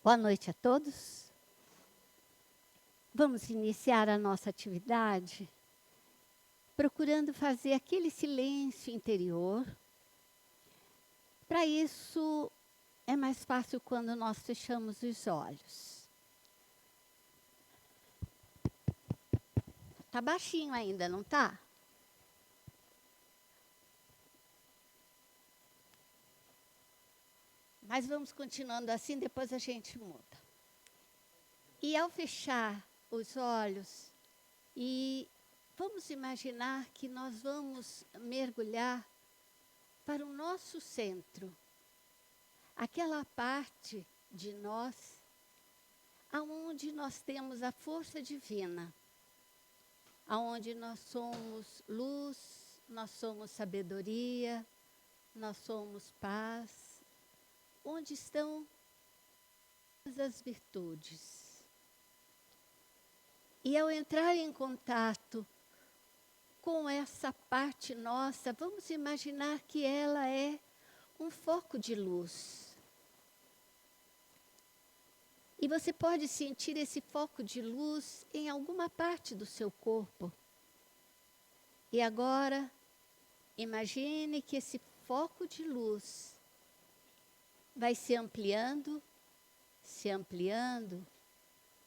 Boa noite a todos. Vamos iniciar a nossa atividade procurando fazer aquele silêncio interior. Para isso, é mais fácil quando nós fechamos os olhos. Tá baixinho ainda, não tá? Mas vamos continuando assim, depois a gente muda. E ao fechar os olhos, e vamos imaginar que nós vamos mergulhar para o nosso centro, aquela parte de nós aonde nós temos a força divina, aonde nós somos luz, nós somos sabedoria, nós somos paz, onde estão as virtudes. E ao entrar em contato com essa parte nossa, vamos imaginar que ela é um foco de luz. E você pode sentir esse foco de luz em alguma parte do seu corpo. E agora, imagine que esse foco de luz vai se ampliando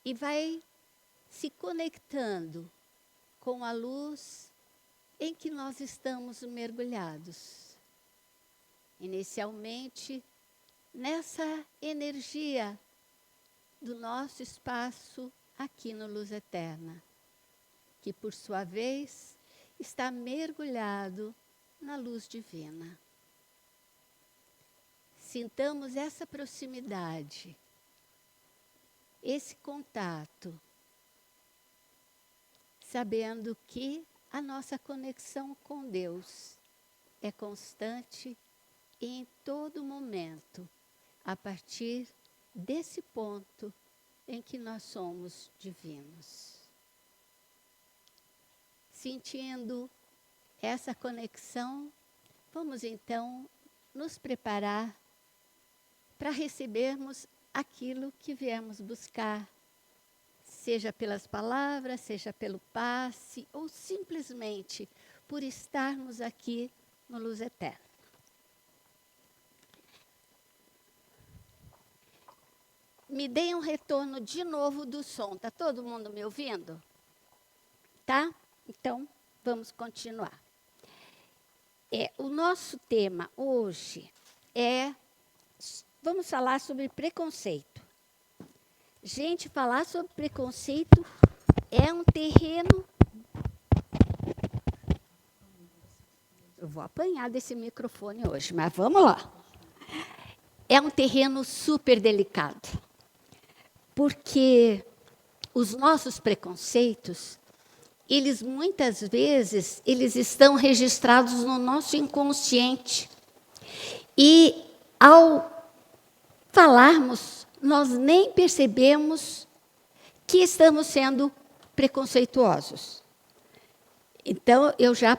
e vai se conectando com a luz em que nós estamos mergulhados. Inicialmente, nessa energia do nosso espaço aqui no Luz Eterna, que por sua vez está mergulhado na luz divina. Sintamos essa proximidade, esse contato, sabendo que a nossa conexão com Deus é constante e em todo momento, a partir desse ponto em que nós somos divinos. Sentindo essa conexão, vamos então nos preparar para recebermos aquilo que viemos buscar, seja pelas palavras, seja pelo passe, ou simplesmente por estarmos aqui no Luz Eterna. Me deem um retorno de novo do som. Está todo mundo me ouvindo? Tá? Então, vamos continuar. O nosso tema hoje vamos falar sobre preconceito. Gente, falar sobre preconceito é um terreno... Eu vou apanhar desse microfone hoje, mas vamos lá. É um terreno super delicado, porque os nossos preconceitos, eles muitas vezes, eles estão registrados no nosso inconsciente. E ao falarmos, nós nem percebemos que estamos sendo preconceituosos. Então, eu já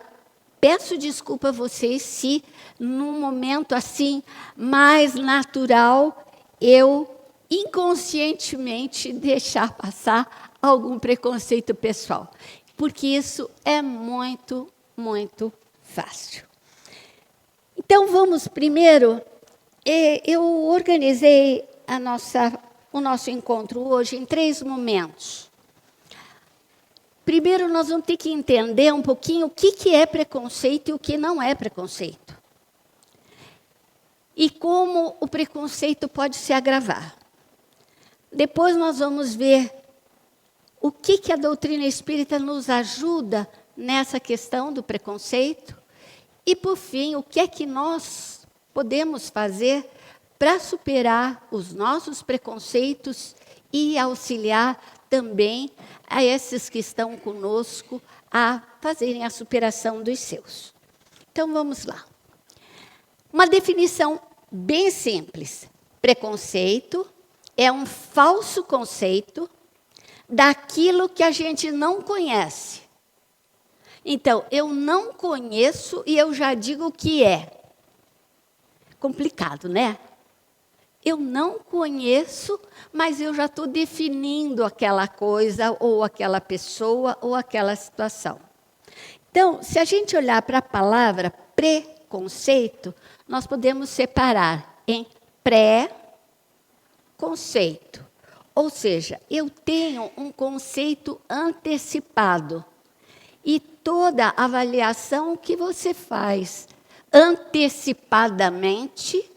peço desculpa a vocês se, num momento assim, mais natural, eu inconscientemente deixar passar algum preconceito pessoal. Porque isso é muito, muito fácil. Então, vamos primeiro... Eu organizei o nosso encontro hoje em 3 momentos. Primeiro, nós vamos ter que entender um pouquinho o que é preconceito e o que não é preconceito. E como o preconceito pode se agravar. Depois nós vamos ver o que a doutrina espírita nos ajuda nessa questão do preconceito. E, por fim, o que é que nós podemos fazer para superar os nossos preconceitos e auxiliar também a esses que estão conosco a fazerem a superação dos seus. Então, vamos lá. Uma definição bem simples. Preconceito é um falso conceito daquilo que a gente não conhece. Então, eu não conheço e eu já digo o que é. Complicado, né? Eu não conheço, mas eu já estou definindo aquela coisa, ou aquela pessoa, ou aquela situação. Então, se a gente olhar para a palavra preconceito, nós podemos separar em pré-conceito. Ou seja, eu tenho um conceito antecipado. E toda avaliação que você faz antecipadamente,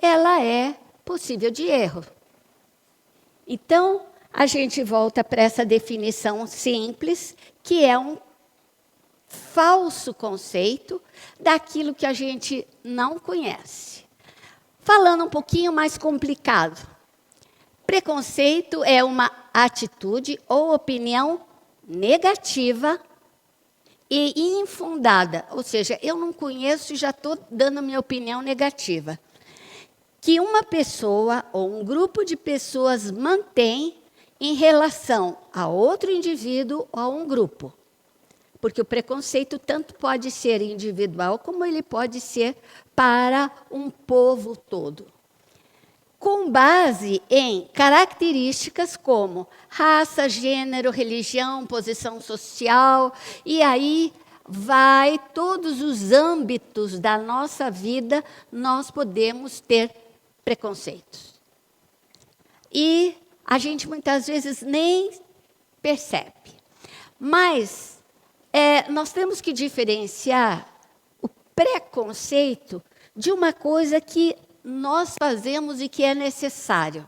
ela é possível de erro. Então, a gente volta para essa definição simples, que é um falso conceito daquilo que a gente não conhece. Falando um pouquinho mais complicado, preconceito é uma atitude ou opinião negativa e infundada, ou seja, eu não conheço e já estou dando minha opinião negativa, que uma pessoa ou um grupo de pessoas mantém em relação a outro indivíduo ou a um grupo. Porque o preconceito tanto pode ser individual, como ele pode ser para um povo todo. Com base em características como raça, gênero, religião, posição social, e aí vai todos os âmbitos da nossa vida, nós podemos ter preconceitos. E a gente muitas vezes nem percebe. Mas nós temos que diferenciar o preconceito de uma coisa que nós fazemos e que é necessário,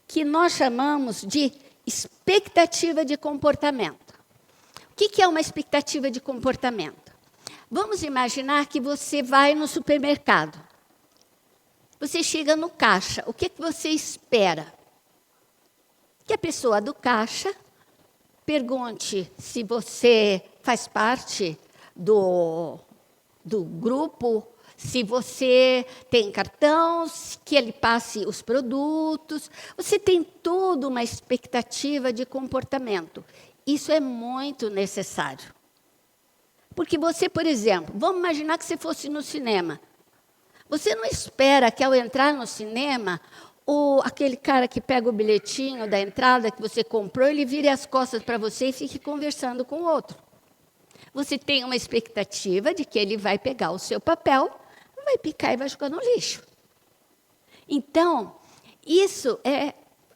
que nós chamamos de expectativa de comportamento. O que é uma expectativa de comportamento? Vamos imaginar que você vai no supermercado. Você chega no caixa, o que você espera? Que a pessoa do caixa pergunte se você faz parte do grupo, se você tem cartão, que ele passe os produtos. Você tem toda uma expectativa de comportamento. Isso é muito necessário. Porque você, por exemplo, vamos imaginar que você fosse no cinema. Você não espera que ao entrar no cinema, aquele cara que pega o bilhetinho da entrada que você comprou, ele vire as costas para você e fique conversando com o outro. Você tem uma expectativa de que ele vai pegar o seu papel, vai picar e vai jogar no lixo. Então, isso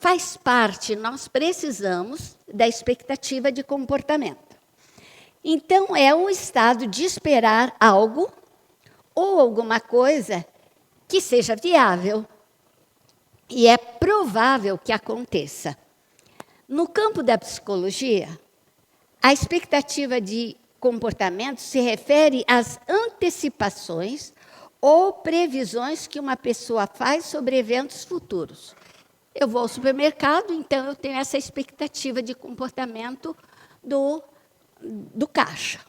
faz parte, nós precisamos da expectativa de comportamento. Então, é um estado de esperar algo ou alguma coisa que seja viável e é provável que aconteça. No campo da psicologia, a expectativa de comportamento se refere às antecipações ou previsões que uma pessoa faz sobre eventos futuros. Eu vou ao supermercado, então eu tenho essa expectativa de comportamento do caixa.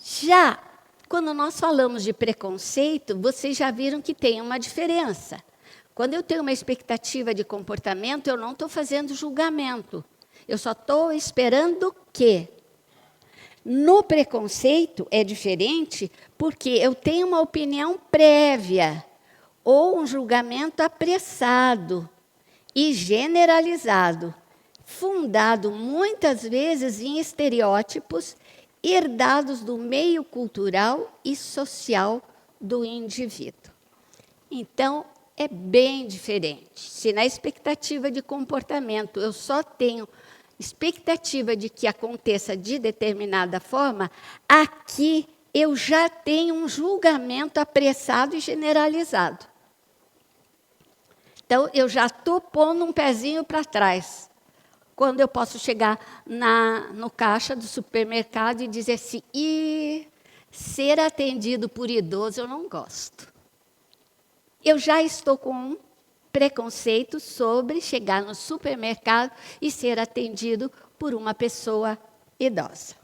Já quando nós falamos de preconceito, vocês já viram que tem uma diferença. Quando eu tenho uma expectativa de comportamento, eu não estou fazendo julgamento. Eu só estou esperando que. No preconceito é diferente porque eu tenho uma opinião prévia ou um julgamento apressado e generalizado, fundado muitas vezes em estereótipos herdados do meio cultural e social do indivíduo. Então, é bem diferente. Se na expectativa de comportamento eu só tenho expectativa de que aconteça de determinada forma, aqui eu já tenho um julgamento apressado e generalizado. Então, eu já estou pondo um pezinho para trás. Quando eu posso chegar no caixa do supermercado e dizer assim, ser atendido por idoso eu não gosto. Eu já estou com um preconceito sobre chegar no supermercado e ser atendido por uma pessoa idosa.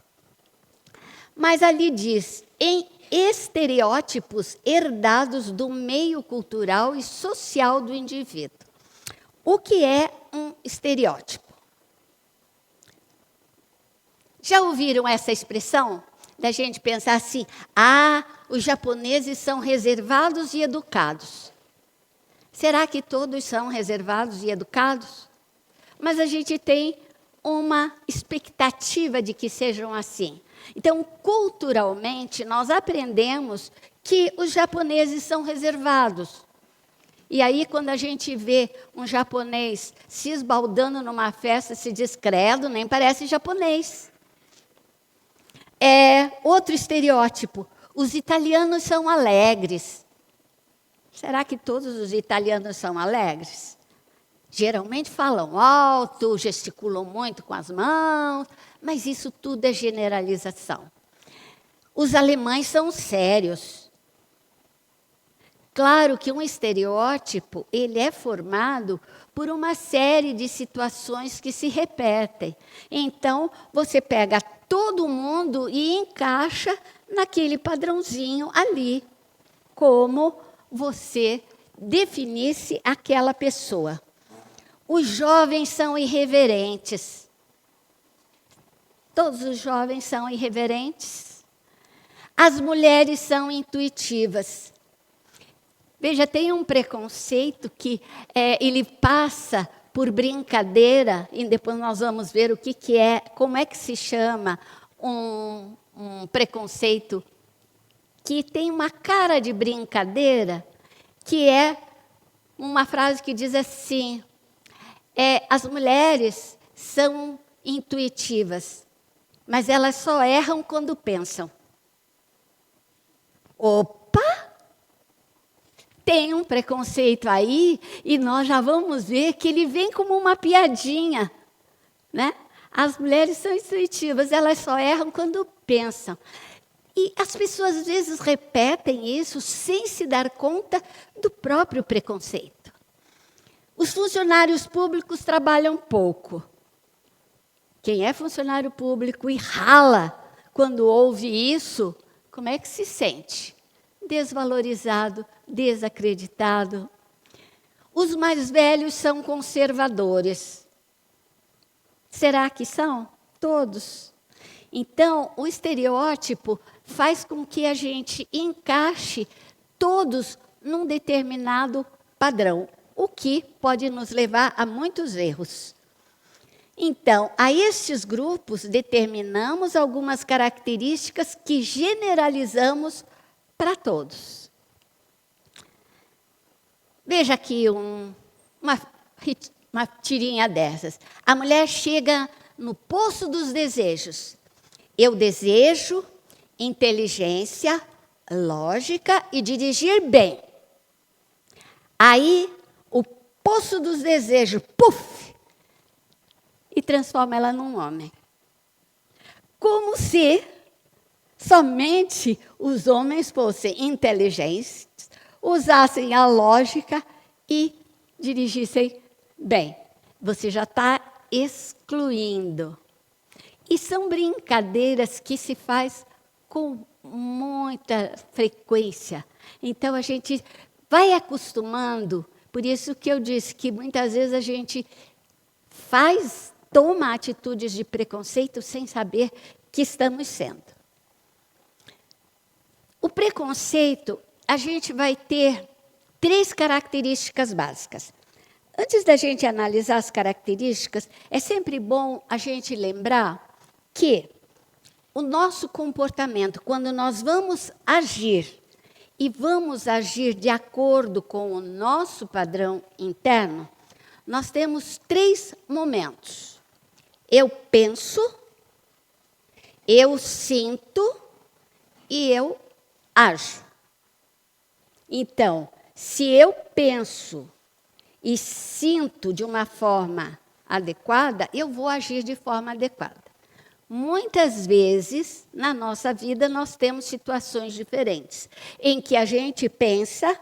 Mas ali diz, em estereótipos herdados do meio cultural e social do indivíduo. O que é um estereótipo? Já ouviram essa expressão? Da gente pensar assim, os japoneses são reservados e educados. Será que todos são reservados e educados? Mas a gente tem uma expectativa de que sejam assim. Então, culturalmente, nós aprendemos que os japoneses são reservados. E aí, quando a gente vê um japonês se esbaldando numa festa, se diz, credo, nem parece japonês. Outro estereótipo, os italianos são alegres. Será que todos os italianos são alegres? Geralmente falam alto, gesticulam muito com as mãos, mas isso tudo é generalização. Os alemães são sérios. Claro que um estereótipo, ele é formado por uma série de situações que se repetem. Então, você pega todo mundo e encaixa naquele padrãozinho ali, como você definisse aquela pessoa. Os jovens são irreverentes. Todos os jovens são irreverentes. As mulheres são intuitivas. Veja, tem um preconceito que ele passa por brincadeira, e depois nós vamos ver o que é, como é que se chama um preconceito que tem uma cara de brincadeira, que é uma frase que diz assim, as mulheres são intuitivas, mas elas só erram quando pensam. Opa! Tem um preconceito aí, e nós já vamos ver que ele vem como uma piadinha, né? As mulheres são intuitivas, elas só erram quando pensam. E as pessoas às vezes repetem isso sem se dar conta do próprio preconceito. Os funcionários públicos trabalham pouco. Quem é funcionário público e rala quando ouve isso, como é que se sente? Desvalorizado, desacreditado. Os mais velhos são conservadores. Será que são? Todos. Então, o estereótipo faz com que a gente encaixe todos num determinado padrão, o que pode nos levar a muitos erros. Então, a estes grupos determinamos algumas características que generalizamos para todos. Veja aqui uma tirinha dessas. A mulher chega no poço dos desejos. Eu desejo inteligência, lógica e dirigir bem. Aí, o poço dos desejos, puf, e transforma ela num homem. Como se somente os homens fossem inteligentes, usassem a lógica e dirigissem bem. Você já está excluindo. E são brincadeiras que se faz com muita frequência. Então, a gente vai acostumando. Por isso que eu disse que muitas vezes a gente toma atitudes de preconceito sem saber que estamos sendo. O preconceito, a gente vai ter 3 características básicas. Antes da gente analisar as características, é sempre bom a gente lembrar que o nosso comportamento, quando nós vamos agir, e vamos agir de acordo com o nosso padrão interno, nós temos 3 momentos. Eu penso, eu sinto e eu ajo. Então, se eu penso e sinto de uma forma adequada, eu vou agir de forma adequada. Muitas vezes, na nossa vida, nós temos situações diferentes, em que a gente pensa,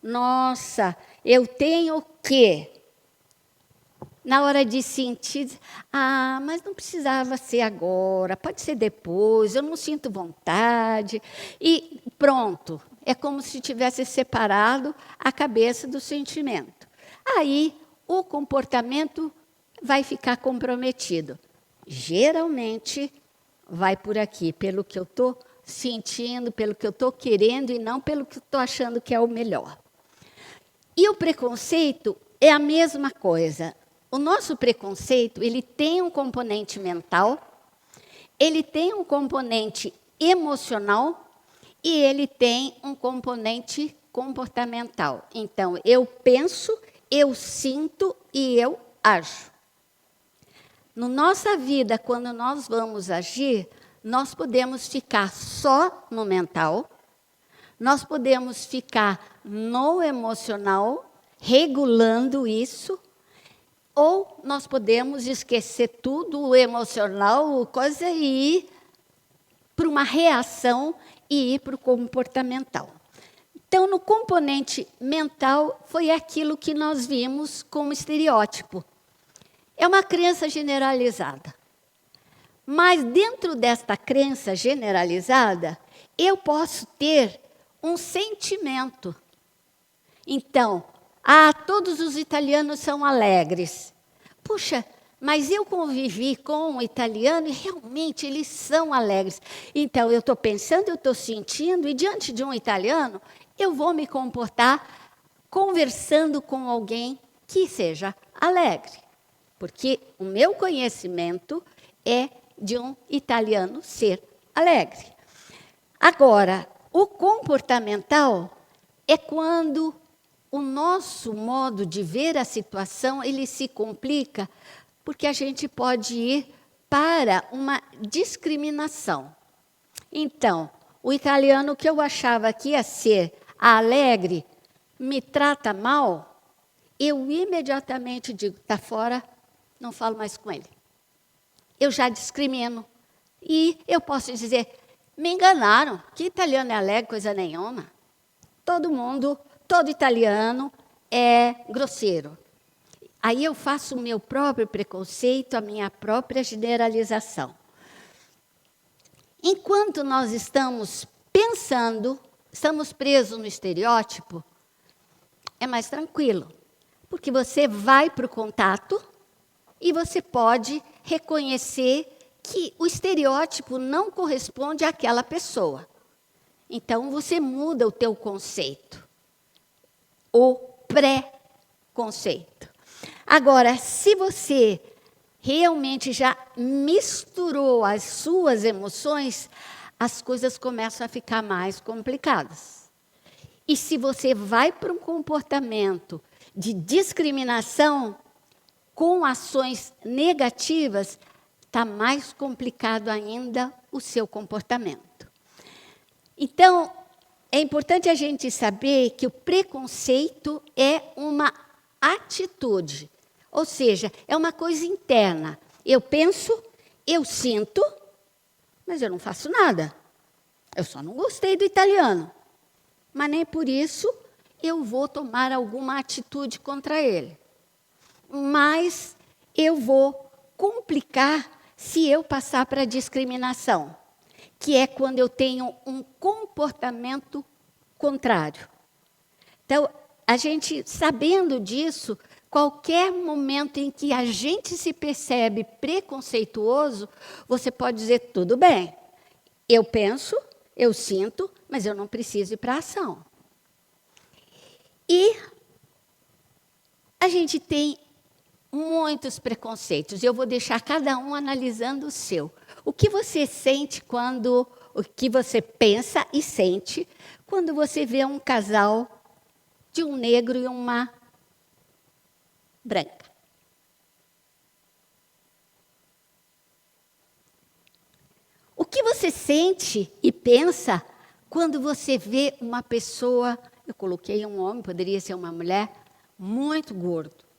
nossa, eu tenho que... Na hora de sentir, mas não precisava ser agora, pode ser depois, eu não sinto vontade. E pronto, é como se tivesse separado a cabeça do sentimento. Aí, o comportamento vai ficar comprometido. Geralmente, vai por aqui, pelo que eu estou sentindo, pelo que eu estou querendo e não pelo que eu estou achando que é o melhor. E o preconceito é a mesma coisa. O nosso preconceito, ele tem um componente mental, ele tem um componente emocional e ele tem um componente comportamental. Então, eu penso, eu sinto e eu ajo. Na nossa vida, quando nós vamos agir, nós podemos ficar só no mental, nós podemos ficar no emocional, regulando isso, ou nós podemos esquecer tudo, o emocional, coisa, e ir para uma reação e ir para o comportamental. Então, no componente mental, foi aquilo que nós vimos como estereótipo. É uma crença generalizada. Mas dentro desta crença generalizada, eu posso ter um sentimento. Então, todos os italianos são alegres. Puxa, mas eu convivi com um italiano e realmente eles são alegres. Então, eu estou pensando, eu estou sentindo, e diante de um italiano, eu vou me comportar conversando com alguém que seja alegre. Porque o meu conhecimento é de um italiano ser alegre. Agora, o comportamental é quando o nosso modo de ver a situação, ele se complica, porque a gente pode ir para uma discriminação. Então, o italiano que eu achava que ia ser alegre, me trata mal, eu imediatamente digo, está fora, não falo mais com ele. Eu já discrimino. E eu posso dizer, me enganaram, que italiano é alegre, coisa nenhuma. Todo italiano é grosseiro. Aí eu faço o meu próprio preconceito, a minha própria generalização. Enquanto nós estamos pensando, estamos presos no estereótipo, é mais tranquilo. Porque você vai para o contato e você pode reconhecer que o estereótipo não corresponde àquela pessoa. Então, você muda o teu conceito. O pré-conceito. Agora, se você realmente já misturou as suas emoções, as coisas começam a ficar mais complicadas. E se você vai para um comportamento de discriminação com ações negativas, está mais complicado ainda o seu comportamento. Então, é importante a gente saber que o preconceito é uma atitude, ou seja, é uma coisa interna. Eu penso, eu sinto, mas eu não faço nada. Eu só não gostei do italiano. Mas nem por isso eu vou tomar alguma atitude contra ele. Mas eu vou complicar se eu passar para a discriminação, que é quando eu tenho um comportamento contrário. Então, a gente, sabendo disso, qualquer momento em que a gente se percebe preconceituoso, você pode dizer, tudo bem, eu penso, eu sinto, mas eu não preciso ir para a ação. E a gente tem muitos preconceitos. Eu vou deixar cada um analisando o seu. O que você sente o que você pensa e sente quando você vê um casal de um negro e uma branca? O que você sente e pensa quando você vê uma pessoa, eu coloquei um homem, poderia ser uma mulher, muito gordo?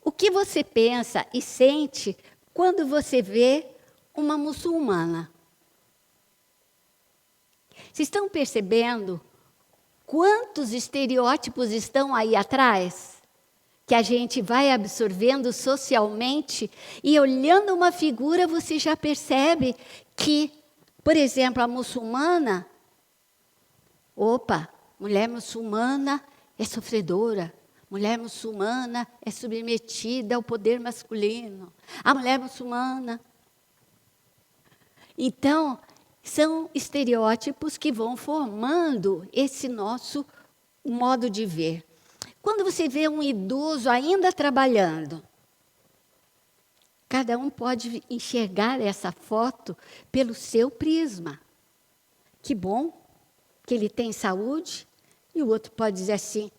O que você pensa e sente quando você vê uma muçulmana? Vocês estão percebendo quantos estereótipos estão aí atrás? Que a gente vai absorvendo socialmente e olhando uma figura você já percebe que, por exemplo, a muçulmana, mulher muçulmana é sofredora. Mulher muçulmana é submetida ao poder masculino. A mulher muçulmana. Então, São estereótipos que vão formando esse nosso modo de ver. Quando você vê um idoso ainda trabalhando, cada um pode enxergar essa foto pelo seu prisma. Que bom que ele tem saúde, e o outro pode dizer assim,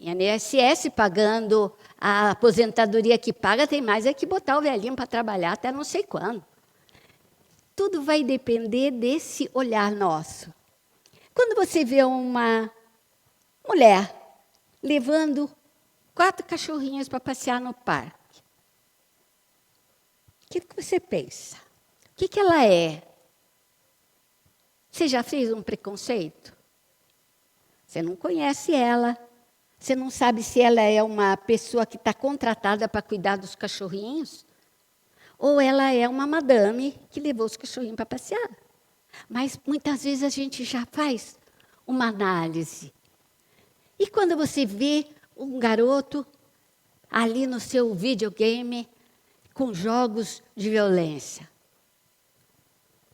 INSS pagando a aposentadoria que paga, tem mais é que botar o velhinho para trabalhar até não sei quando. Tudo vai depender desse olhar nosso. Quando você vê uma mulher levando 4 cachorrinhos para passear no parque, o que você pensa? O que ela é? Você já fez um preconceito? Você não conhece ela. Você não sabe se ela é uma pessoa que está contratada para cuidar dos cachorrinhos, ou ela é uma madame que levou os cachorrinhos para passear. Mas muitas vezes a gente já faz uma análise. E quando você vê um garoto ali no seu videogame com jogos de violência,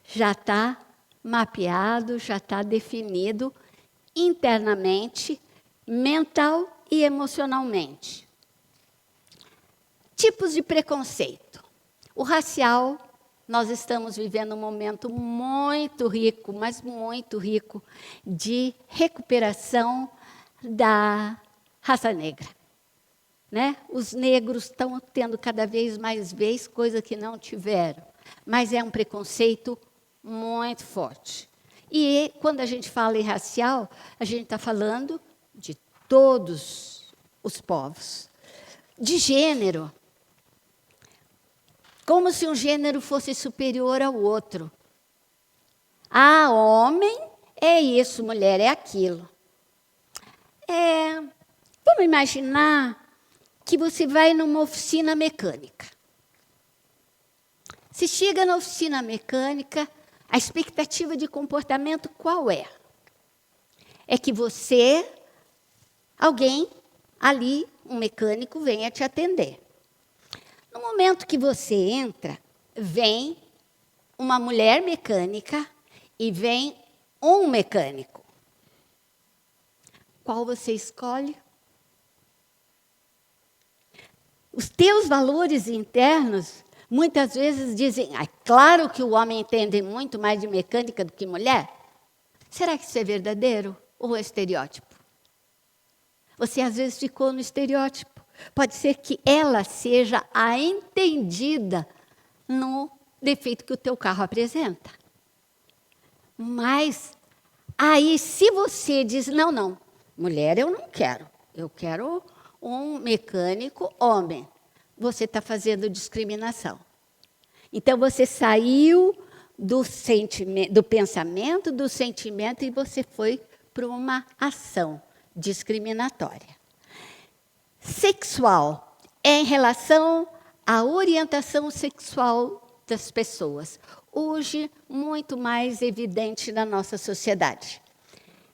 já está mapeado, já está definido internamente, mental e emocionalmente. Tipos de preconceito. O racial, nós estamos vivendo um momento muito rico, mas muito rico, de recuperação da raça negra. Né? Os negros estão tendo cada vez mais vez, coisa que não tiveram. Mas é um preconceito muito forte. E quando a gente fala em racial, a gente está falando de todos os povos. De gênero. Como se um gênero fosse superior ao outro. Ah, homem é isso, mulher é aquilo. Vamos imaginar que você vai numa oficina mecânica. Você chega na oficina mecânica, a expectativa de comportamento qual é? É que alguém ali, um mecânico, venha te atender. No momento que você entra, vem uma mulher mecânica e vem um mecânico. Qual você escolhe? Os teus valores internos, muitas vezes dizem, claro que o homem entende muito mais de mecânica do que mulher. Será que isso é verdadeiro ou é estereótipo? Você às vezes ficou no estereótipo. Pode ser que ela seja a entendida no defeito que o teu carro apresenta. Mas aí, se você diz, não, mulher eu não quero, eu quero um mecânico homem, você está fazendo discriminação. Então, você saiu do pensamento, do sentimento, e você foi para uma ação discriminatória. Sexual é em relação à orientação sexual das pessoas. Hoje, muito mais evidente na nossa sociedade.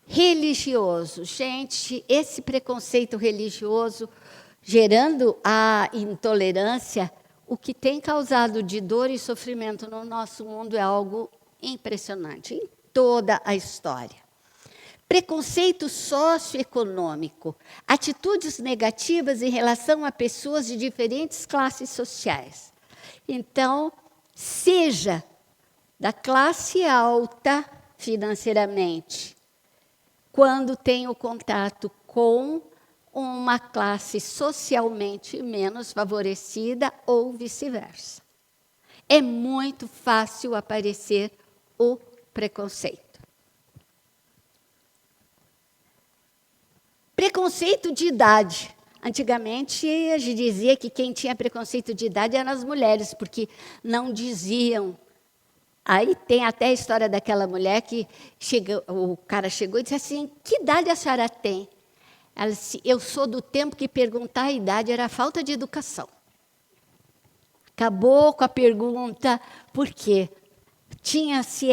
Religioso. Gente, esse preconceito religioso, gerando a intolerância, o que tem causado de dor e sofrimento no nosso mundo é algo impressionante, em toda a história. Preconceito socioeconômico, atitudes negativas em relação a pessoas de diferentes classes sociais. Então, seja da classe alta financeiramente, quando tem o contato com uma classe socialmente menos favorecida ou vice-versa. É muito fácil aparecer o preconceito. Preconceito de idade. Antigamente, a gente dizia que quem tinha preconceito de idade eram as mulheres, porque não diziam. Aí tem até a história daquela mulher que o cara chegou e disse assim, que idade a senhora tem? Ela disse, eu sou do tempo que perguntar a idade era falta de educação. Acabou com a pergunta, por quê? Tinha-se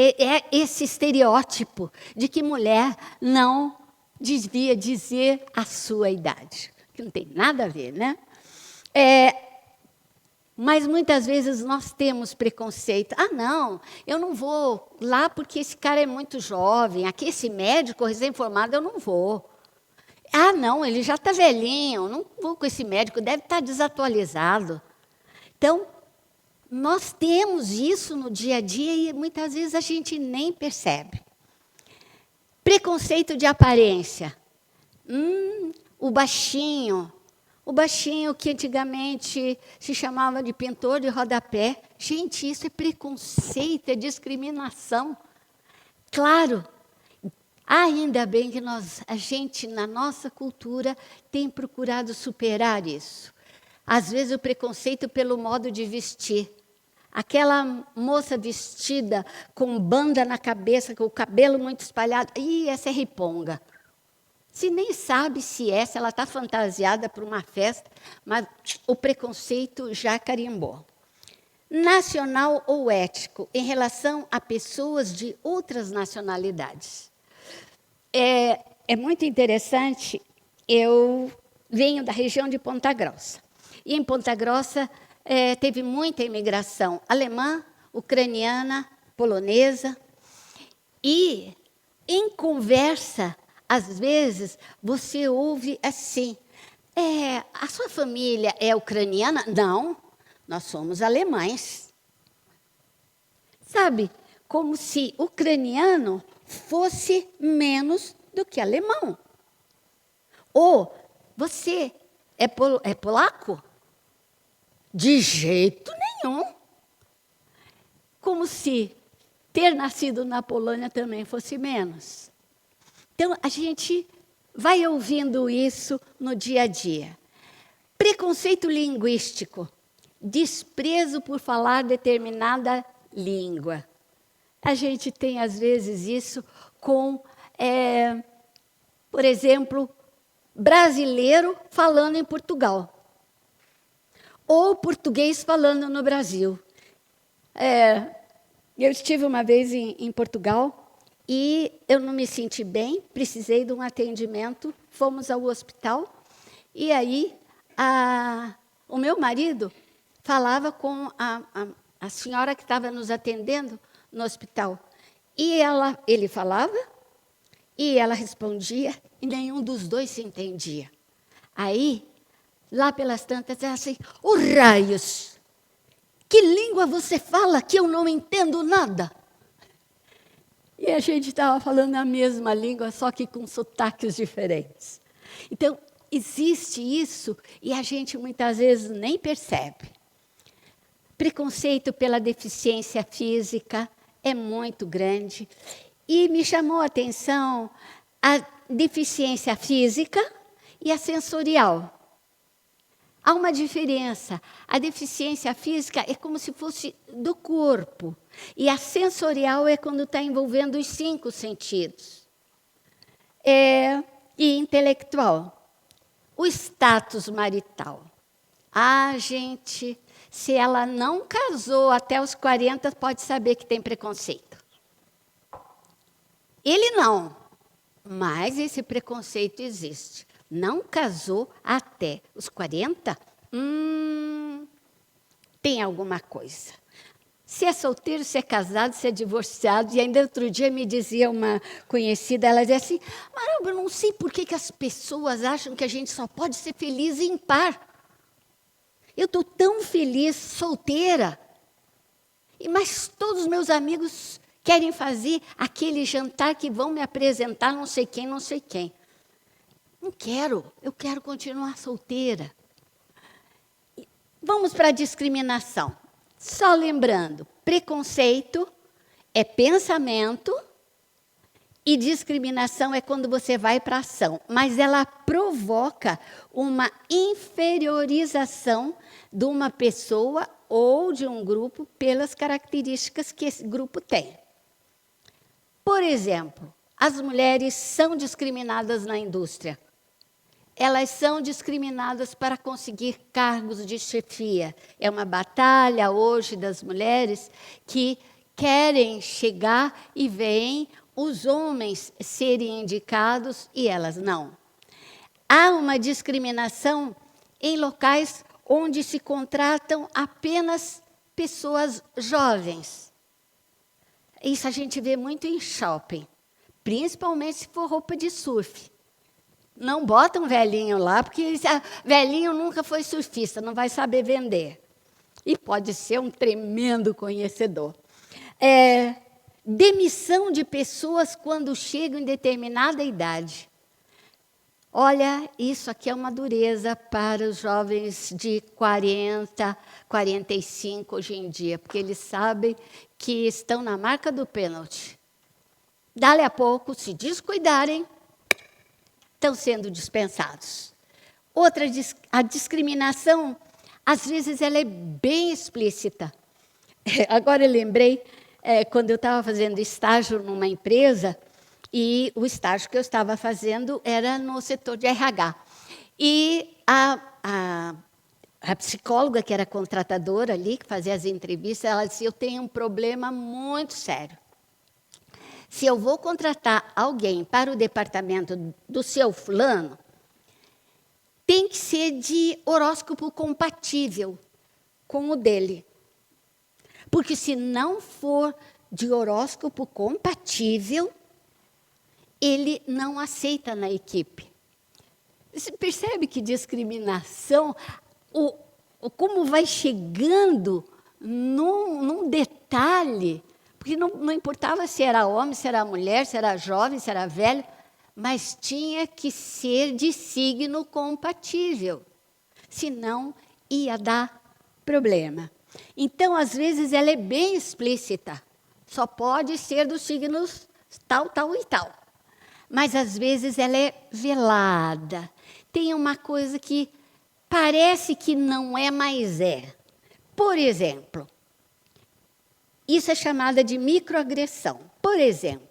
esse estereótipo de que mulher não devia dizer a sua idade, que não tem nada a ver, né? Mas muitas vezes nós temos preconceito. Ah, não, eu não vou lá porque esse cara é muito jovem. Aqui esse médico recém-formado, eu não vou. Ah, não, ele já está velhinho, não vou com esse médico, deve estar desatualizado. Então, nós temos isso no dia a dia e muitas vezes a gente nem percebe. Preconceito de aparência. O baixinho que antigamente se chamava de pintor de rodapé. Gente, isso é preconceito, é discriminação. Claro, ainda bem que a gente, na nossa cultura, tem procurado superar isso. Às vezes o preconceito pelo modo de vestir. Aquela moça vestida com banda na cabeça, com o cabelo muito espalhado. Ih, essa é riponga. Se nem sabe se ela está fantasiada para uma festa, mas o preconceito já carimbou. Nacional ou ético, em relação a pessoas de outras nacionalidades. É muito interessante, eu venho da região de Ponta Grossa. E em Ponta Grossa teve muita imigração alemã, ucraniana, polonesa. E, em conversa, às vezes, você ouve assim, a sua família é ucraniana? Não, nós somos alemães. Sabe, como se ucraniano fosse menos do que alemão. Ou, você é polaco? De jeito nenhum. Como se ter nascido na Polônia também fosse menos. Então, a gente vai ouvindo isso no dia a dia. Preconceito linguístico. Desprezo por falar determinada língua. A gente tem, às vezes, isso com, por exemplo, brasileiro falando em Portugal. Ou português falando no Brasil. Eu estive uma vez em Portugal e eu não me senti bem, precisei de um atendimento, fomos ao hospital e aí o meu marido falava com a senhora que estava nos atendendo no hospital. E ele falava e ela respondia e nenhum dos dois se entendia. Aí, lá pelas tantas, ela assim, raios! Que língua você fala que eu não entendo nada? E a gente estava falando a mesma língua, só que com sotaques diferentes. Então, existe isso e a gente muitas vezes nem percebe. Preconceito pela deficiência física é muito grande. E me chamou a atenção a deficiência física e a sensorial. Há uma diferença. A deficiência física é como se fosse do corpo. E a sensorial é quando está envolvendo os 5 sentidos. E intelectual. O status marital. Gente, se ela não casou até os 40, pode saber que tem preconceito. Ele não, mas esse preconceito existe. Não casou até os 40? Tem alguma coisa. Se é solteiro, se é casado, se é divorciado. E ainda outro dia me dizia uma conhecida, ela dizia assim, Maramba, eu não sei por que as pessoas acham que a gente só pode ser feliz em par. Eu estou tão feliz, solteira. Mas todos os meus amigos querem fazer aquele jantar que vão me apresentar não sei quem, não sei quem. Não quero, eu quero continuar solteira. Vamos para a discriminação. Só lembrando, preconceito é pensamento e discriminação é quando você vai para a ação. Mas ela provoca uma inferiorização de uma pessoa ou de um grupo pelas características que esse grupo tem. Por exemplo, as mulheres são discriminadas na indústria. Elas são discriminadas para conseguir cargos de chefia. É uma batalha hoje das mulheres que querem chegar e veem os homens serem indicados e elas não. Há uma discriminação em locais onde se contratam apenas pessoas jovens. Isso a gente vê muito em shopping, principalmente se for roupa de surf. Não bota um velhinho lá, porque velhinho nunca foi surfista, não vai saber vender. E pode ser um tremendo conhecedor. Demissão de pessoas quando chegam em determinada idade. Olha, isso aqui é uma dureza para os jovens de 40, 45 hoje em dia, porque eles sabem que estão na marca do pênalti. Dali a pouco, se descuidarem, estão sendo dispensados. Outra, a discriminação, às vezes, ela é bem explícita. Agora eu lembrei, quando eu estava fazendo estágio numa empresa, e o estágio que eu estava fazendo era no setor de RH. E a psicóloga, que era contratadora ali, que fazia as entrevistas, ela disse, eu tenho um problema muito sério. Se eu vou contratar alguém para o departamento do seu fulano, tem que ser de horóscopo compatível com o dele. Porque se não for de horóscopo compatível, ele não aceita na equipe. Você percebe que discriminação, como vai chegando num detalhe, porque não importava se era homem, se era mulher, se era jovem, se era velho, mas tinha que ser de signo compatível, senão ia dar problema. Então, às vezes, ela é bem explícita, só pode ser dos signos tal, tal e tal. Mas, às vezes, ela é velada. Tem uma coisa que parece que não é, mas é. Por exemplo, isso é chamada de microagressão. Por exemplo,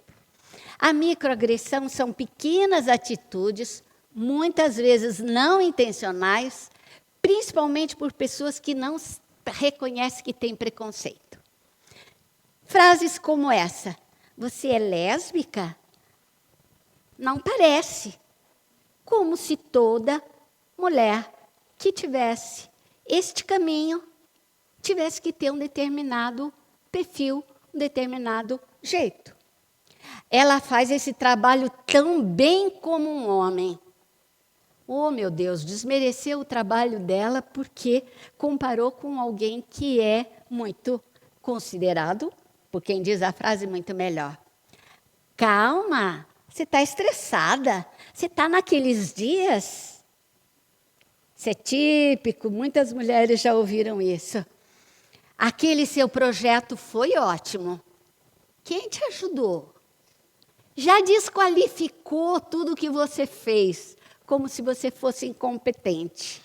a microagressão são pequenas atitudes, muitas vezes não intencionais, principalmente por pessoas que não reconhecem que têm preconceito. Frases como essa: você é lésbica? Não parece. Como se toda mulher que tivesse este caminho tivesse que ter um determinado perfil, um determinado jeito. Ela faz esse trabalho tão bem como um homem. Oh, meu Deus, desmereceu o trabalho dela porque comparou com alguém que é muito considerado, por quem diz a frase muito melhor. Calma, você está estressada, você está naqueles dias. Isso é típico, muitas mulheres já ouviram isso. Aquele seu projeto foi ótimo. Quem te ajudou? Já desqualificou tudo o que você fez, como se você fosse incompetente.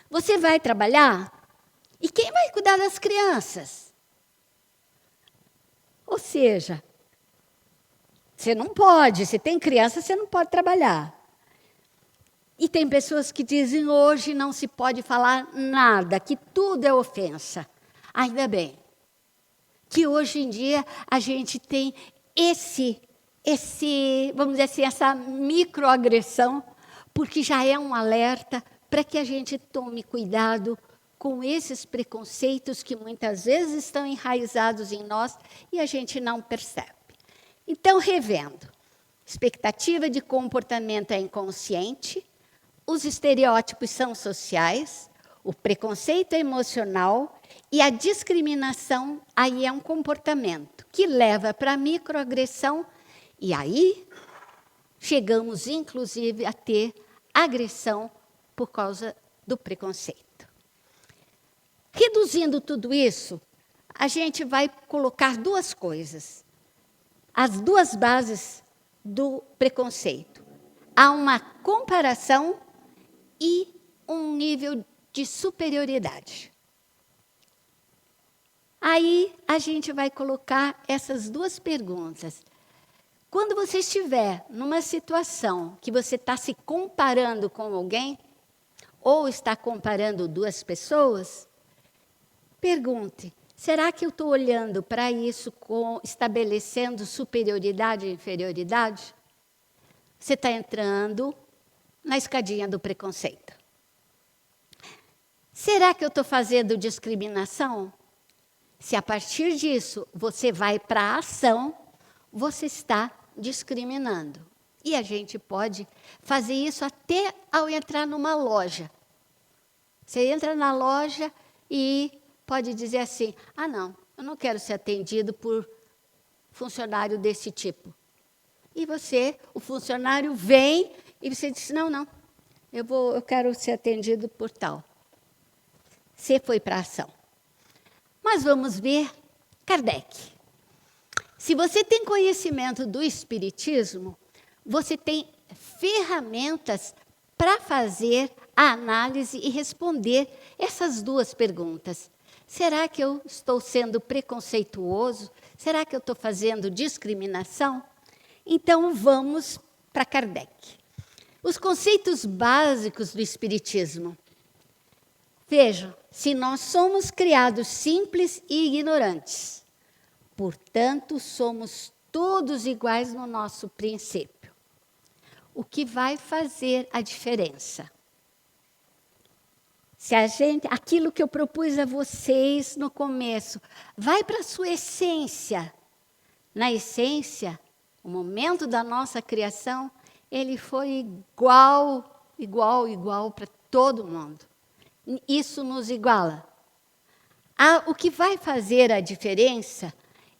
Você vai trabalhar? E quem vai cuidar das crianças? Ou seja, você não pode, se tem criança, você não pode trabalhar. E tem pessoas que dizem, hoje não se pode falar nada, que tudo é ofensa. Ainda bem que hoje em dia a gente tem vamos dizer assim, essa microagressão, porque já é um alerta para que a gente tome cuidado com esses preconceitos que muitas vezes estão enraizados em nós e a gente não percebe. Então, revendo, expectativa de comportamento é inconsciente, os estereótipos são sociais, o preconceito é emocional e a discriminação aí é um comportamento que leva para a microagressão e aí chegamos, inclusive, a ter agressão por causa do preconceito. Reduzindo tudo isso, a gente vai colocar duas coisas. As duas bases do preconceito. Há uma comparação e um nível de superioridade. Aí a gente vai colocar essas duas perguntas. Quando você estiver numa situação que você está se comparando com alguém, ou está comparando duas pessoas, pergunte, será que eu estou olhando para isso estabelecendo superioridade e inferioridade? Você está entrando na escadinha do preconceito. Será que eu estou fazendo discriminação? Se a partir disso você vai para a ação, você está discriminando. E a gente pode fazer isso até ao entrar numa loja. Você entra na loja e pode dizer assim: ah, não, eu não quero ser atendido por funcionário desse tipo. E o funcionário vem e você diz: não, eu quero ser atendido por tal. Você foi para a ação. Mas vamos ver Kardec. Se você tem conhecimento do Espiritismo, você tem ferramentas para fazer a análise e responder essas duas perguntas. Será que eu estou sendo preconceituoso? Será que eu estou fazendo discriminação? Então, vamos para Kardec. Os conceitos básicos do Espiritismo. Vejam, se nós somos criados simples e ignorantes, portanto, somos todos iguais no nosso princípio. O que vai fazer a diferença? Se aquilo que eu propus a vocês no começo, vai para a sua essência. Na essência, o momento da nossa criação, ele foi igual para todo mundo. Isso nos iguala. O que vai fazer a diferença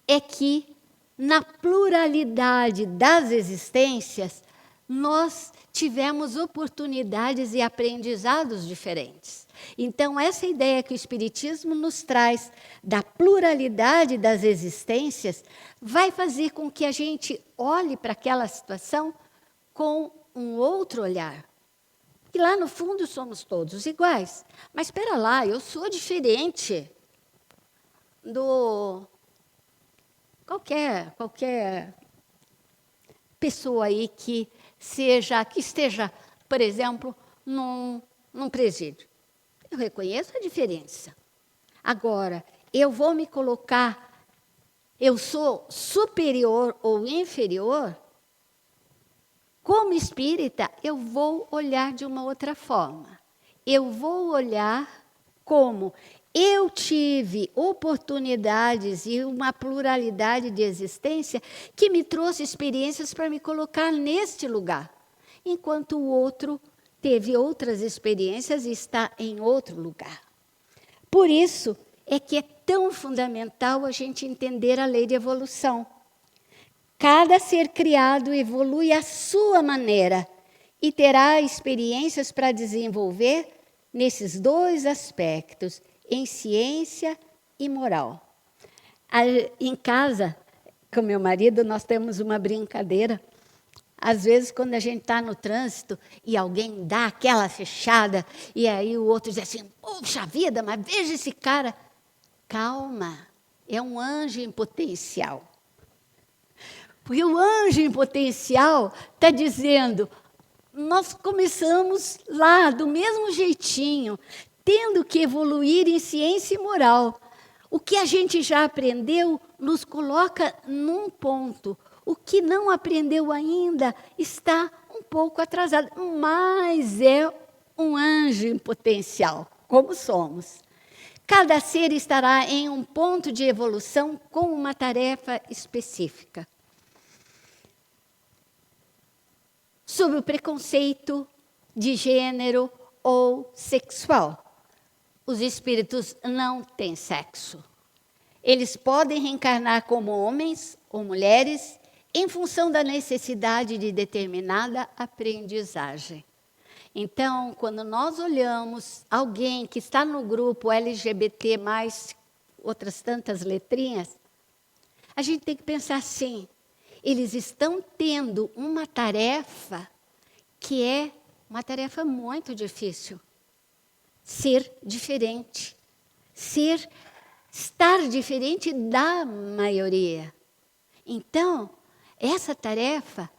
é que, na pluralidade das existências, nós tivemos oportunidades e aprendizados diferentes. Então, essa ideia que o Espiritismo nos traz da pluralidade das existências vai fazer com que a gente olhe para aquela situação com um outro olhar. E lá no fundo somos todos iguais. Mas espera lá, eu sou diferente do qualquer pessoa aí que esteja, por exemplo, num presídio. Eu reconheço a diferença. Agora, eu vou me colocar, eu sou superior ou inferior? Como espírita, eu vou olhar de uma outra forma. Eu vou olhar como eu tive oportunidades e uma pluralidade de existência que me trouxe experiências para me colocar neste lugar, enquanto o outro teve outras experiências e está em outro lugar. Por isso é que é tão fundamental a gente entender a lei de evolução. Cada ser criado evolui à sua maneira e terá experiências para desenvolver nesses dois aspectos, em ciência e moral. Em casa, com meu marido, nós temos uma brincadeira. Às vezes, quando a gente está no trânsito e alguém dá aquela fechada, e aí o outro diz assim: poxa vida, mas veja esse cara. Calma, é um anjo em potencial. Porque o anjo em potencial está dizendo: nós começamos lá, do mesmo jeitinho, tendo que evoluir em ciência e moral. O que a gente já aprendeu nos coloca num ponto. O que não aprendeu ainda está um pouco atrasado, mas é um anjo em potencial, como somos. Cada ser estará em um ponto de evolução com uma tarefa específica. Sobre o preconceito de gênero ou sexual. Os espíritos não têm sexo. Eles podem reencarnar como homens ou mulheres em função da necessidade de determinada aprendizagem. Então, quando nós olhamos alguém que está no grupo LGBT, mais outras tantas letrinhas, a gente tem que pensar assim: eles estão tendo uma tarefa que é uma tarefa muito difícil. Ser diferente. Estar diferente da maioria. Então, essa tarefa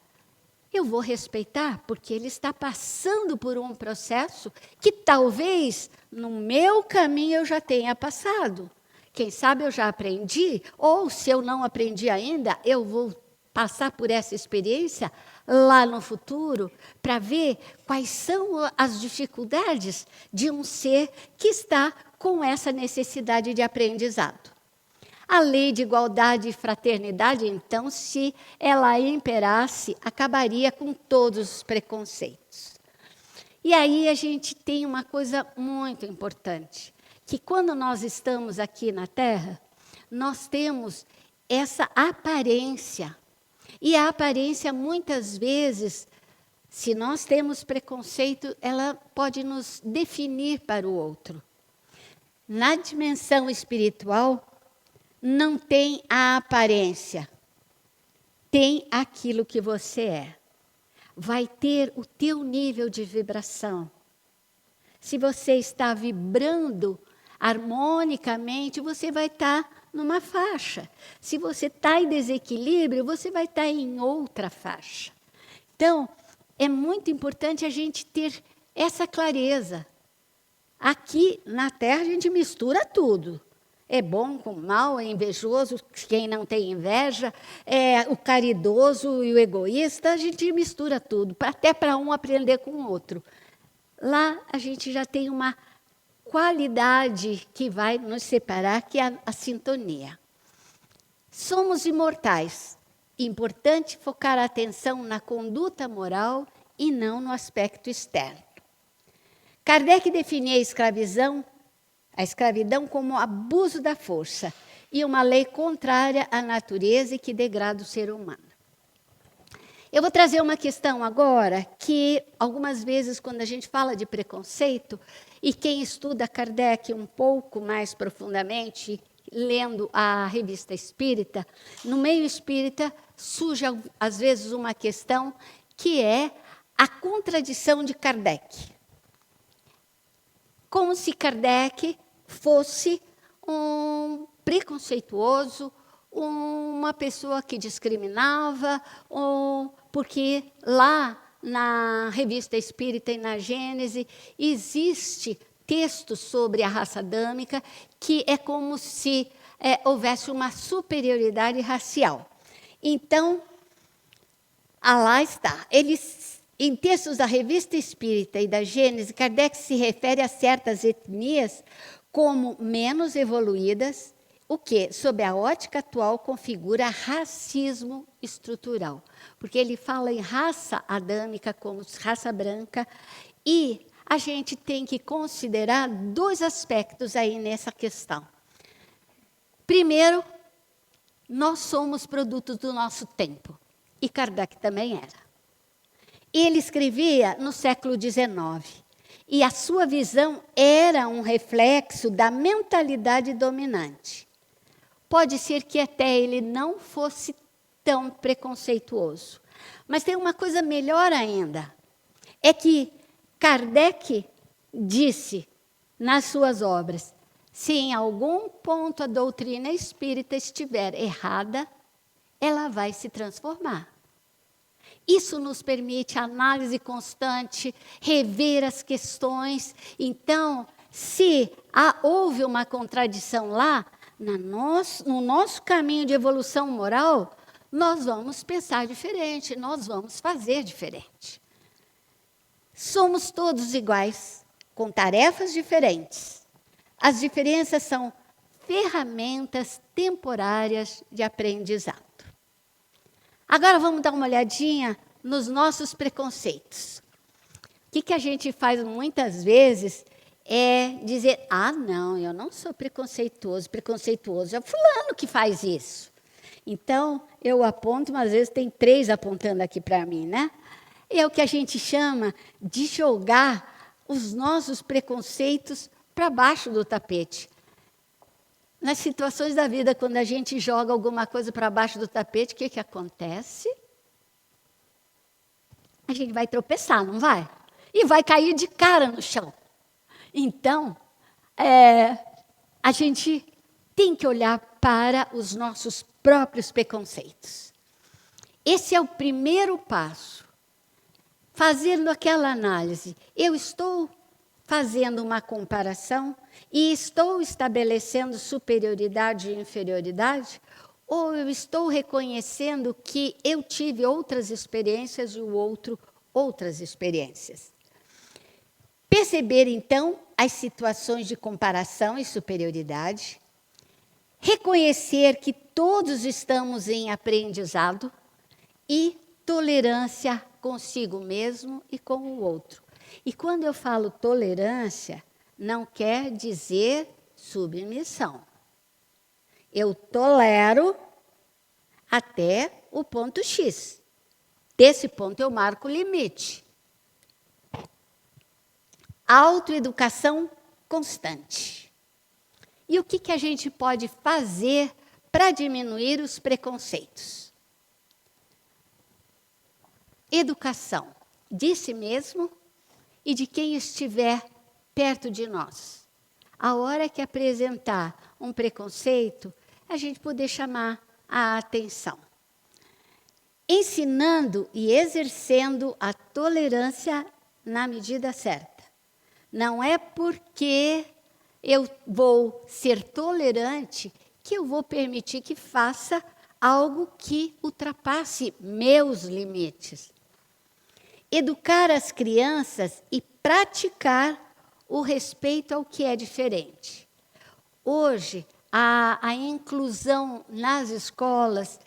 eu vou respeitar, porque ele está passando por um processo que talvez no meu caminho eu já tenha passado. Quem sabe eu já aprendi, ou se eu não aprendi ainda, eu vou passar por essa experiência lá no futuro para ver quais são as dificuldades de um ser que está com essa necessidade de aprendizado. A lei de igualdade e fraternidade, então, se ela imperasse, acabaria com todos os preconceitos. E aí a gente tem uma coisa muito importante, que quando nós estamos aqui na Terra, nós temos essa aparência. E a aparência, muitas vezes, se nós temos preconceito, ela pode nos definir para o outro. Na dimensão espiritual, não tem a aparência, tem aquilo que você é. Vai ter o teu nível de vibração. Se você está vibrando harmonicamente, você vai estar numa faixa. Se você está em desequilíbrio, você vai estar em outra faixa. Então, é muito importante a gente ter essa clareza. Aqui na Terra a gente mistura tudo. É bom com mal, é invejoso, quem não tem inveja, é o caridoso e o egoísta, a gente mistura tudo, até para um aprender com o outro. Lá a gente já tem uma qualidade que vai nos separar, que é a sintonia. Somos imortais. Importante focar a atenção na conduta moral e não no aspecto externo. Kardec definia a escravidão como abuso da força e uma lei contrária à natureza e que degrada o ser humano. Eu vou trazer uma questão agora que, algumas vezes, quando a gente fala de preconceito, e quem estuda Kardec um pouco mais profundamente, lendo a Revista Espírita, no meio espírita surge, às vezes, uma questão que é a contradição de Kardec. Como se Kardec fosse um preconceituoso, uma pessoa que discriminava, porque lá na Revista Espírita e na Gênese existe textos sobre a raça adâmica que é como se houvesse uma superioridade racial. Então, lá está. Em textos da Revista Espírita e da Gênese, Kardec se refere a certas etnias como menos evoluídas, o que, sob a ótica atual, configura racismo estrutural. Porque ele fala em raça adâmica como raça branca, e a gente tem que considerar dois aspectos aí nessa questão. Primeiro, nós somos produtos do nosso tempo, e Kardec também era. Ele escrevia no século XIX, e a sua visão era um reflexo da mentalidade dominante. Pode ser que até ele não fosse tão preconceituoso. Mas tem uma coisa melhor ainda. É que Kardec disse nas suas obras, se em algum ponto a doutrina espírita estiver errada, ela vai se transformar. Isso nos permite análise constante, rever as questões. Então, se houve uma contradição lá, no nosso caminho de evolução moral, nós vamos pensar diferente, nós vamos fazer diferente. Somos todos iguais, com tarefas diferentes. As diferenças são ferramentas temporárias de aprendizado. Agora vamos dar uma olhadinha nos nossos preconceitos. O que a gente faz muitas vezes é dizer, não, eu não sou preconceituoso é fulano que faz isso. Então, eu aponto, mas às vezes tem 3 apontando aqui para mim, né? É o que a gente chama de jogar os nossos preconceitos para baixo do tapete. Nas situações da vida, quando a gente joga alguma coisa para baixo do tapete, o que acontece? A gente vai tropeçar, não vai? E vai cair de cara no chão. Então, a gente tem que olhar para os nossos próprios preconceitos. Esse é o primeiro passo. Fazendo aquela análise, eu estou fazendo uma comparação e estou estabelecendo superioridade e inferioridade, ou eu estou reconhecendo que eu tive outras experiências e o outro outras experiências. Perceber, então, as situações de comparação e superioridade. Reconhecer que todos estamos em aprendizado e tolerância consigo mesmo e com o outro. E quando eu falo tolerância, não quer dizer submissão. Eu tolero até o ponto X. Desse ponto eu marco o limite. Autoeducação constante. E o que a gente pode fazer para diminuir os preconceitos? Educação de si mesmo e de quem estiver perto de nós. A hora que apresentar um preconceito, a gente poder chamar a atenção. Ensinando e exercendo a tolerância na medida certa. Não é porque eu vou ser tolerante que eu vou permitir que faça algo que ultrapasse meus limites. Educar as crianças e praticar o respeito ao que é diferente. Hoje, a inclusão nas escolas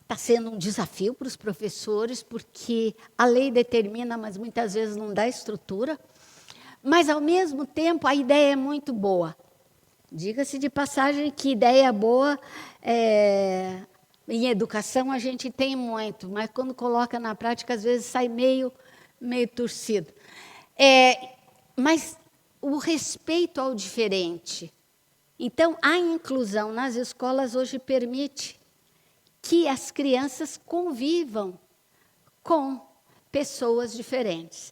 está sendo um desafio para os professores, porque a lei determina, mas muitas vezes não dá estrutura. Mas, ao mesmo tempo, a ideia é muito boa. Diga-se de passagem que ideia boa, em educação a gente tem muito, mas quando coloca na prática, às vezes sai meio torcido. Mas o respeito ao diferente. Então, a inclusão nas escolas hoje permite que as crianças convivam com pessoas diferentes.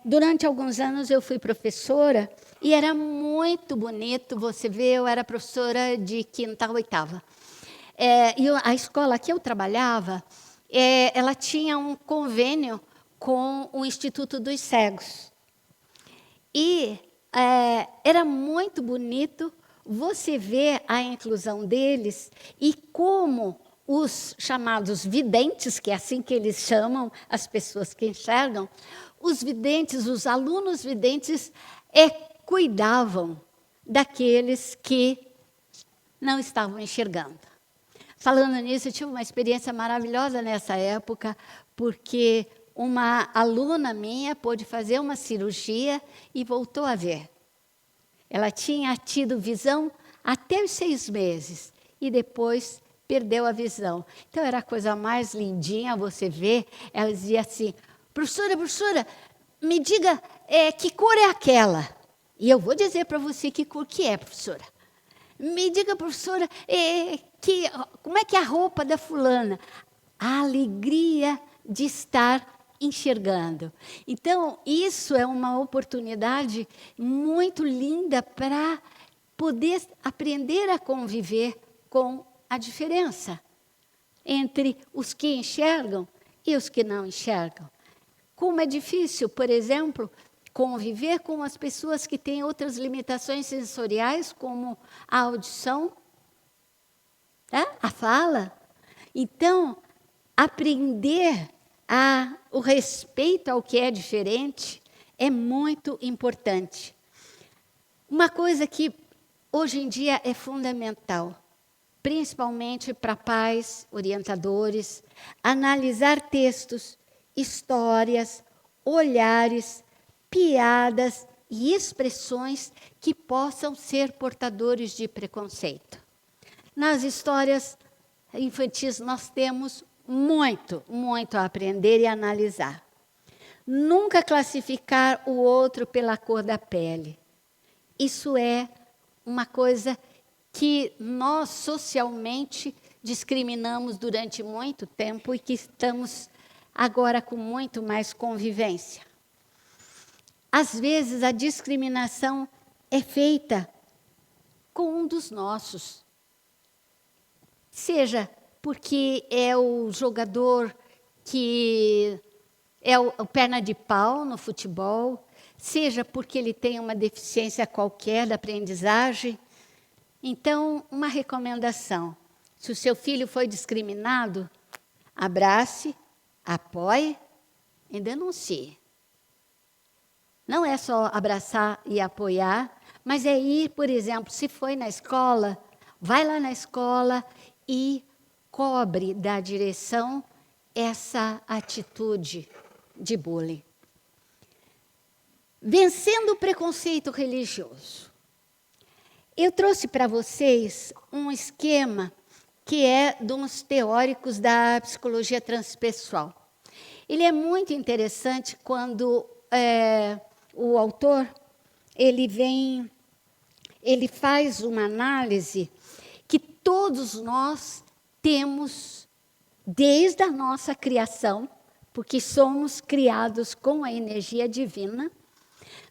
Durante alguns anos eu fui professora e era muito bonito, você vê, eu era professora de quinta a oitava. E a escola que eu trabalhava, ela tinha um convênio com o Instituto dos Cegos. E era muito bonito você ver a inclusão deles e como os chamados videntes, que é assim que eles chamam as pessoas que enxergam, os videntes, os alunos videntes, cuidavam daqueles que não estavam enxergando. Falando nisso, eu tive uma experiência maravilhosa nessa época, porque uma aluna minha pôde fazer uma cirurgia e voltou a ver. Ela tinha tido visão até os 6 meses e depois perdeu a visão. Então, era a coisa mais lindinha você ver. Ela dizia assim, professora, me diga que cor é aquela? E eu vou dizer para você que cor que é, professora. Me diga, professora, como é que é a roupa da fulana? A alegria de estar enxergando. Então, isso é uma oportunidade muito linda para poder aprender a conviver com a diferença entre os que enxergam e os que não enxergam. Como é difícil, por exemplo, conviver com as pessoas que têm outras limitações sensoriais, como a audição, a fala. Então, aprender o respeito ao que é diferente é muito importante. Uma coisa que hoje em dia é fundamental, principalmente para pais, orientadores, analisar textos, histórias, olhares, piadas e expressões que possam ser portadores de preconceito. Nas histórias infantis nós temos muito a aprender e analisar. Nunca classificar o outro pela cor da pele. Isso é uma coisa que nós socialmente discriminamos durante muito tempo e que estamos agora com muito mais convivência. Às vezes a discriminação é feita com um dos nossos. Seja porque é o jogador que é o perna de pau no futebol, seja porque ele tem uma deficiência qualquer da aprendizagem. Então, uma recomendação: Se o seu filho foi discriminado, abrace, apoie e denuncie. Não é só abraçar e apoiar, mas é ir, por exemplo, se foi na escola, vai lá na escola e cobre da direção essa atitude de bullying. Vencendo o preconceito religioso. Eu trouxe para vocês um esquema que é de uns teóricos da psicologia transpessoal. Ele é muito interessante quando o autor ele faz uma análise que todos nós temos desde a nossa criação, porque somos criados com a energia divina,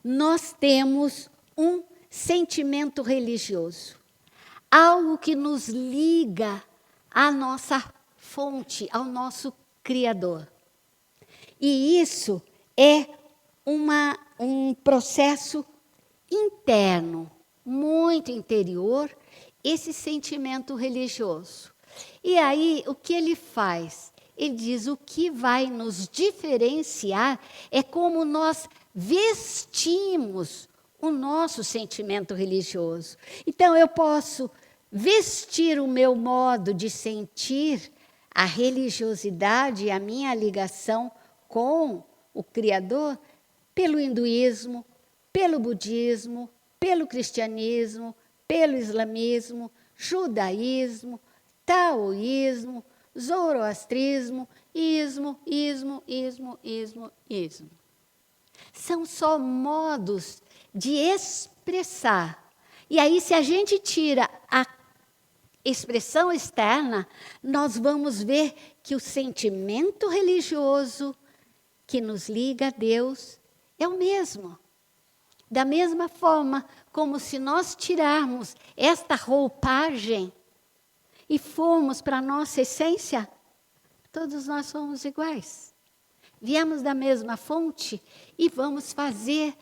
nós temos um sentimento religioso, algo que nos liga à nossa fonte, ao nosso Criador. E isso é um processo interno, muito interior, esse sentimento religioso. E aí, o que ele faz? Ele diz, o que vai nos diferenciar é como nós vestimos o nosso sentimento religioso. Então, eu posso vestir o meu modo de sentir a religiosidade, a minha ligação com o Criador, pelo hinduísmo, pelo budismo, pelo cristianismo, pelo islamismo, judaísmo, taoísmo, zoroastrismo, ismo. São só modos de expressar. E aí, se a gente tira a expressão externa, nós vamos ver que o sentimento religioso que nos liga a Deus é o mesmo. Da mesma forma, como se nós tirarmos esta roupagem e formos para a nossa essência, todos nós somos iguais. Viemos da mesma fonte e vamos fazer,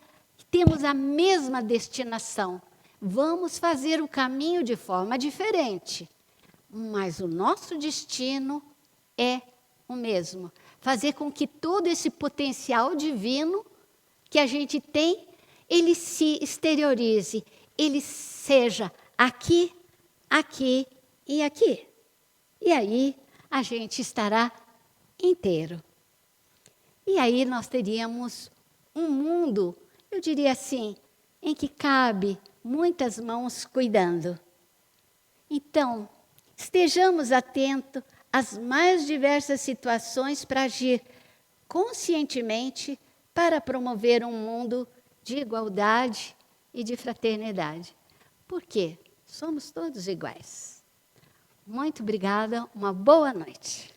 temos a mesma destinação. Vamos fazer o caminho de forma diferente, mas o nosso destino é o mesmo. Fazer com que todo esse potencial divino que a gente tem, ele se exteriorize, ele seja aqui, aqui e aqui. E aí a gente estará inteiro. E aí nós teríamos um mundo, eu diria assim, em que cabe muitas mãos cuidando. Então, estejamos atentos às mais diversas situações para agir conscientemente para promover um mundo de igualdade e de fraternidade. Por quê? Somos todos iguais. Muito obrigada, uma boa noite.